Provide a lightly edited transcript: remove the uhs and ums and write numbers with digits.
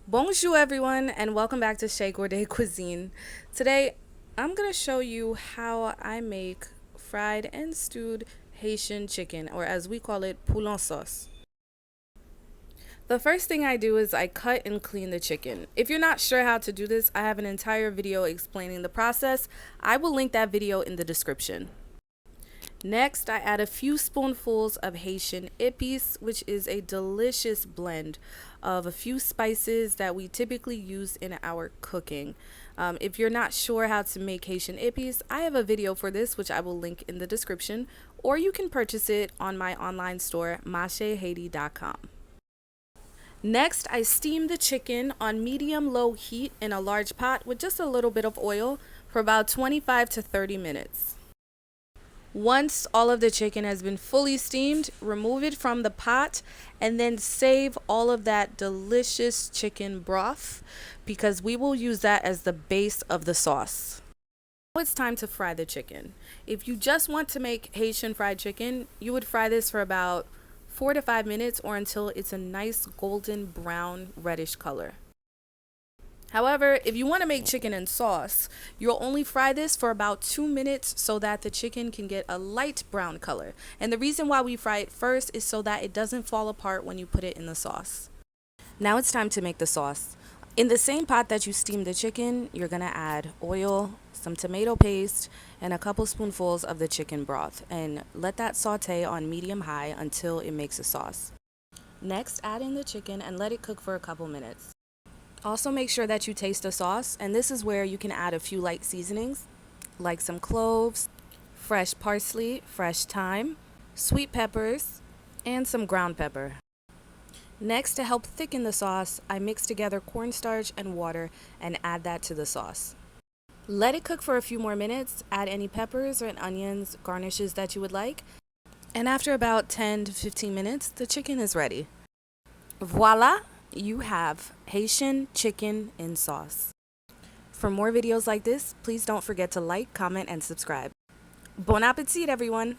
Bonjour everyone and welcome back to Chez Gourdet Cuisine. Today I'm going to show you how I make fried and stewed Haitian chicken, or as we call it, poulon sauce. The first thing I do is I cut and clean the chicken. If you're not sure how to do this, I have an entire video explaining the process. I will link that video in the description. Next, I add a few spoonfuls of Haitian Epis, which is a delicious blend of a few spices that we typically use in our cooking. If you're not sure how to make Haitian Epis, I have a video for this, which I will link in the description, or you can purchase it on my online store, machehaiti.com. Next, I steam the chicken on medium-low heat in a large pot with just a little bit of oil for about 25 to 30 minutes. Once all of the chicken has been fully steamed, remove it from the pot and then save all of that delicious chicken broth because we will use that as the base of the sauce. Now it's time to fry the chicken. If you just want to make Haitian fried chicken, you would fry this for about 4 to 5 minutes or until it's a nice golden brown reddish color. However, if you want to make chicken and sauce, you'll only fry this for about 2 minutes so that the chicken can get a light brown color. And the reason why we fry it first is so that it doesn't fall apart when you put it in the sauce. Now it's time to make the sauce. In the same pot that you steamed the chicken, you're going to add oil, some tomato paste, and a couple spoonfuls of the chicken broth. And let that saute on medium-high until it makes a sauce. Next, add in the chicken and let it cook for a couple minutes. Also make sure that you taste the sauce, and this is where you can add a few light seasonings like some cloves, fresh parsley, fresh thyme, sweet peppers, and some ground pepper. Next, to help thicken the sauce, I mix together cornstarch and water and add that to the sauce. Let it cook for a few more minutes, add any peppers or onions, garnishes that you would like, and after about 10 to 15 minutes, the chicken is ready. Voila! You have Haitian chicken in sauce. For more videos like this, please don't forget to like, comment, and subscribe. Bon appetit, everyone!